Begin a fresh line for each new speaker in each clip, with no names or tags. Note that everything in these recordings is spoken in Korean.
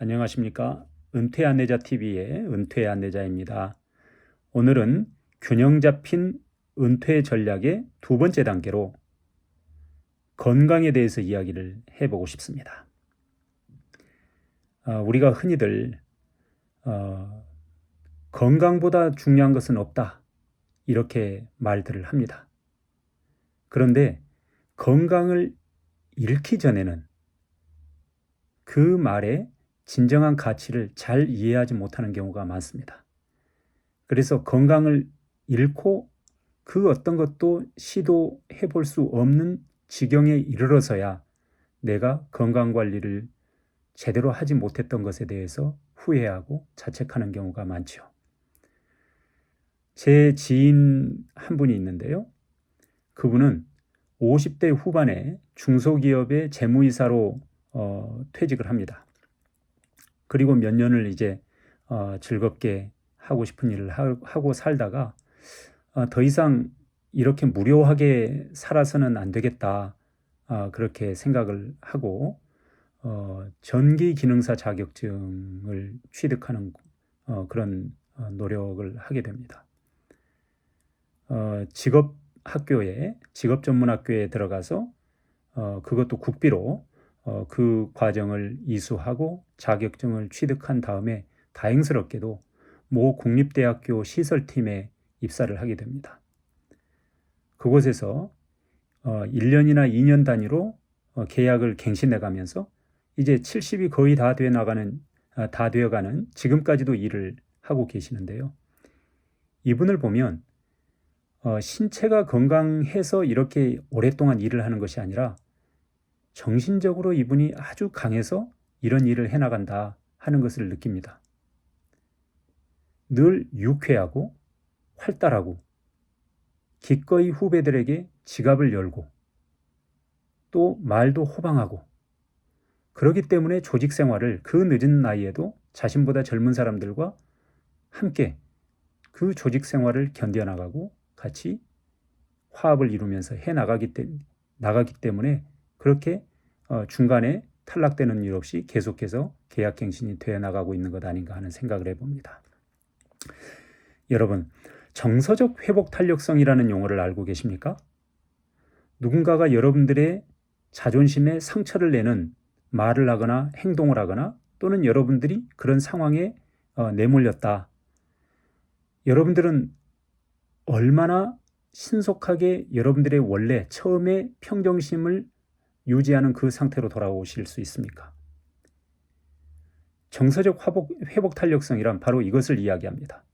안녕하십니까? 은퇴안내자TV의 은퇴안내자입니다. 오늘은 균형 잡힌 은퇴 전략의 두 번째 단계로 건강에 대해서 이야기를 해보고 싶습니다. 우리가 흔히들 건강보다 중요한 것은 없다, 이렇게 말들을 합니다. 그런데 건강을 잃기 전에는 그 말에 진정한 가치를 잘 이해하지 못하는 경우가 많습니다. 그래서 건강을 잃고 그 어떤 것도 시도해 볼 수 없는 지경에 이르러서야 내가 건강관리를 제대로 하지 못했던 것에 대해서 후회하고 자책하는 경우가 많죠. 제 지인 한 분이 있는데요. 그분은 50대 후반에 중소기업의 재무이사로 퇴직을 합니다. 그리고 몇 년을 이제 즐겁게 하고 싶은 일을 하고 살다가 더 이상 이렇게 무료하게 살아서는 안 되겠다, 그렇게 생각을 하고 전기기능사 자격증을 취득하는 그런 노력을 하게 됩니다. 직업전문학교에 들어가서 그것도 국비로 그 과정을 이수하고 자격증을 취득한 다음에 다행스럽게도 모 국립대학교 시설팀에 입사를 하게 됩니다. 그곳에서 1년이나 2년 단위로 계약을 갱신해 가면서 이제 70이 거의 다 되어가는 지금까지도 일을 하고 계시는데요. 이분을 보면 신체가 건강해서 이렇게 오랫동안 일을 하는 것이 아니라 정신적으로 이분이 아주 강해서 이런 일을 해나간다 하는 것을 느낍니다. 늘 유쾌하고 활달하고 기꺼이 후배들에게 지갑을 열고 또 말도 호방하고, 그렇기 때문에 조직 생활을 그 늦은 나이에도 자신보다 젊은 사람들과 함께 그 조직 생활을 견뎌나가고 같이 화합을 이루면서 나가기 때문에 그렇게 중간에 탈락되는 일 없이 계속해서 계약갱신이 되어 나가고 있는 것 아닌가 하는 생각을 해봅니다. 여러분, 정서적 회복 탄력성이라는 용어를 알고 계십니까? 누군가가 여러분들의 자존심에 상처를 내는 말을 하거나 행동을 하거나 또는 여러분들이 그런 상황에 내몰렸다. 여러분들은 얼마나 신속하게 여러분들의 원래 처음에 평정심을 유지하는 그 상태로 돌아오실 수 있습니까? 정서적 회복 탄력성이란 바로 이것을 이야기합니다.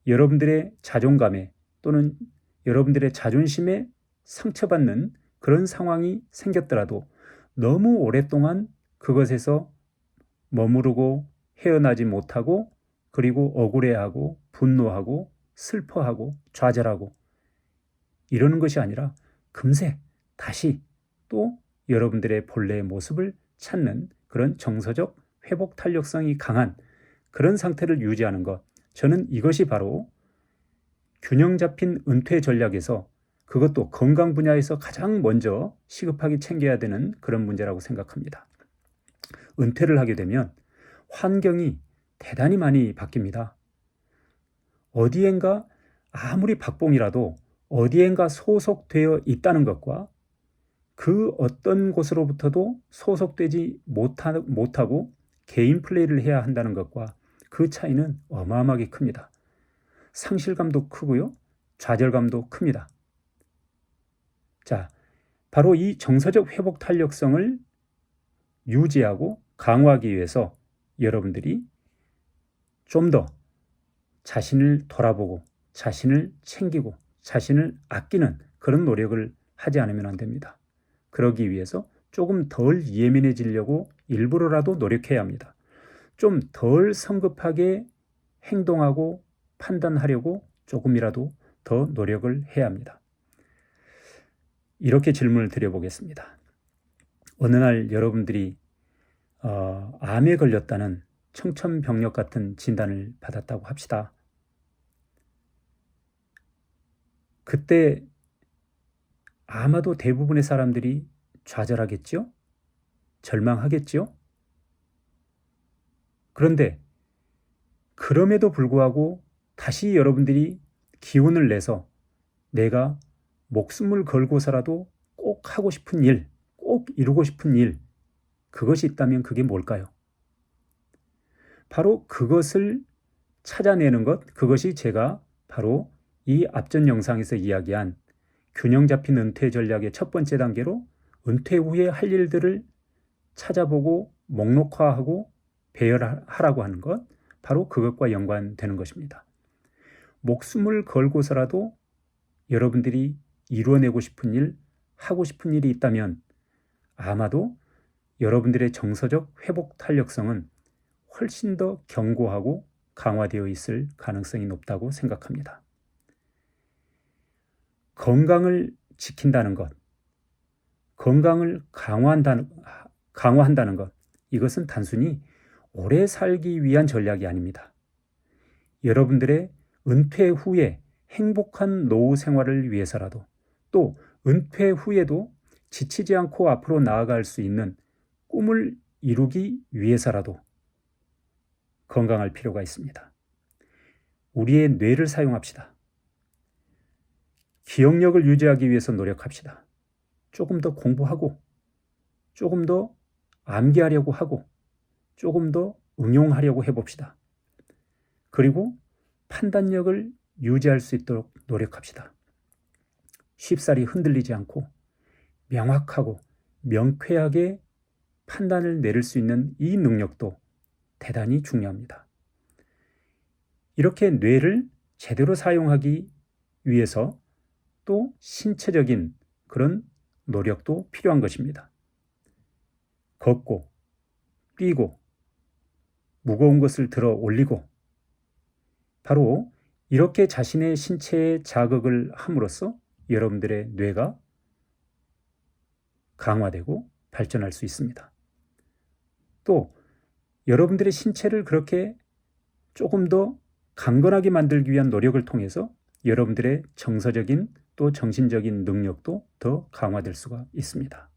여러분들의 자존감에 또는 여러분들의 자존심에 상처받는 그런 상황이 생겼더라도 너무 오랫동안 그것에서 머무르고 헤어나지 못하고 그리고 억울해하고 분노하고 슬퍼하고 좌절하고 이러는 것이 아니라 금세 다시 또 여러분들의 본래의 모습을 찾는 그런 정서적 회복 탄력성이 강한 그런 상태를 유지하는 것, 저는 이것이 바로 균형 잡힌 은퇴 전략에서, 그것도 건강 분야에서 가장 먼저 시급하게 챙겨야 되는 그런 문제라고 생각합니다. 은퇴를 하게 되면 환경이 대단히 많이 바뀝니다. 어디엔가 아무리 박봉이라도 어디엔가 소속되어 있다는 것과 그 어떤 곳으로부터도 소속되지 못하고 개인 플레이를 해야 한다는 것과 그 차이는 어마어마하게 큽니다. 상실감도 크고요, 좌절감도 큽니다. 자, 바로 이 정서적 회복 탄력성을 유지하고 강화하기 위해서 여러분들이 좀 더 자신을 돌아보고 자신을 챙기고 자신을 아끼는 그런 노력을 하지 않으면 안 됩니다. 그러기 위해서 조금 덜 예민해지려고 일부러라도 노력해야 합니다. 좀 덜 성급하게 행동하고 판단하려고 조금이라도 더 노력을 해야 합니다. 이렇게 질문을 드려보겠습니다. 어느 날 여러분들이 암에 걸렸다는 청천벽력 같은 진단을 받았다고 합시다. 그때 아마도 대부분의 사람들이 좌절하겠죠? 절망하겠죠? 그런데 그럼에도 불구하고 다시 여러분들이 기운을 내서 내가 목숨을 걸고서라도 꼭 하고 싶은 일, 꼭 이루고 싶은 일, 그것이 있다면 그게 뭘까요? 바로 그것을 찾아내는 것, 그것이 제가 바로 이 앞전 영상에서 이야기한 균형 잡힌 은퇴 전략의 첫 번째 단계로 은퇴 후에 할 일들을 찾아보고 목록화하고 배열하라고 하는 것, 바로 그것과 연관되는 것입니다. 목숨을 걸고서라도 여러분들이 이루어내고 싶은 일, 하고 싶은 일이 있다면 아마도 여러분들의 정서적 회복 탄력성은 훨씬 더 견고하고 강화되어 있을 가능성이 높다고 생각합니다. 건강을 지킨다는 것, 건강을 강화한다는 것, 이것은 단순히 오래 살기 위한 전략이 아닙니다. 여러분들의 은퇴 후에 행복한 노후 생활을 위해서라도, 또 은퇴 후에도 지치지 않고 앞으로 나아갈 수 있는 꿈을 이루기 위해서라도 건강할 필요가 있습니다. 우리의 뇌를 사용합시다. 기억력을 유지하기 위해서 노력합시다. 조금 더 공부하고, 조금 더 암기하려고 하고, 조금 더 응용하려고 해봅시다. 그리고 판단력을 유지할 수 있도록 노력합시다. 쉽사리 흔들리지 않고 명확하고 명쾌하게 판단을 내릴 수 있는 이 능력도 대단히 중요합니다. 이렇게 뇌를 제대로 사용하기 위해서 또 신체적인 그런 노력도 필요한 것입니다. 걷고, 뛰고, 무거운 것을 들어 올리고, 바로 이렇게 자신의 신체에 자극을 함으로써 여러분들의 뇌가 강화되고 발전할 수 있습니다. 또 여러분들의 신체를 그렇게 조금 더 강건하게 만들기 위한 노력을 통해서 여러분들의 정서적인 또 정신적인 능력도 더 강화될 수가 있습니다.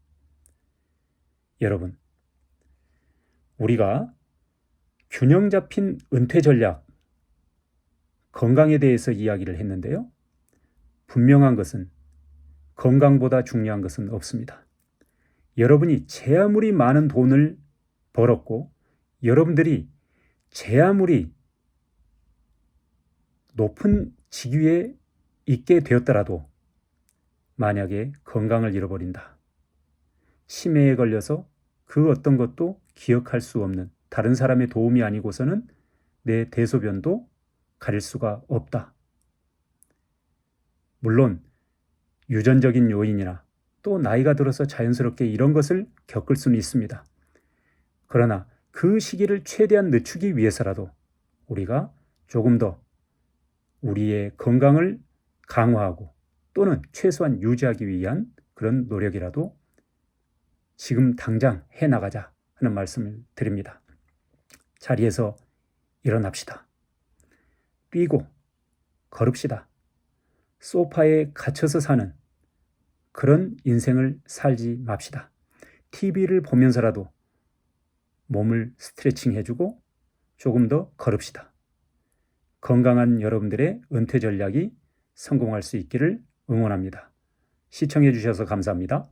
여러분, 우리가 균형 잡힌 은퇴 전략, 건강에 대해서 이야기를 했는데요. 분명한 것은 건강보다 중요한 것은 없습니다. 여러분이 제 아무리 많은 돈을 벌었고 여러분들이 제 아무리 높은 직위에 있게 되었더라도 만약에 건강을 잃어버린다. 치매에 걸려서 그 어떤 것도 기억할 수 없는, 다른 사람의 도움이 아니고서는 내 대소변도 가릴 수가 없다. 물론 유전적인 요인이나 또 나이가 들어서 자연스럽게 이런 것을 겪을 수는 있습니다. 그러나 그 시기를 최대한 늦추기 위해서라도 우리가 조금 더 우리의 건강을 강화하고 또는 최소한 유지하기 위한 그런 노력이라도 지금 당장 해나가자 하는 말씀을 드립니다. 자리에서 일어납시다. 뛰고 걸읍시다. 소파에 갇혀서 사는 그런 인생을 살지 맙시다. TV를 보면서라도 몸을 스트레칭 해주고 조금 더 걸읍시다. 건강한 여러분들의 은퇴 전략이 성공할 수 있기를 응원합니다. 시청해 주셔서 감사합니다.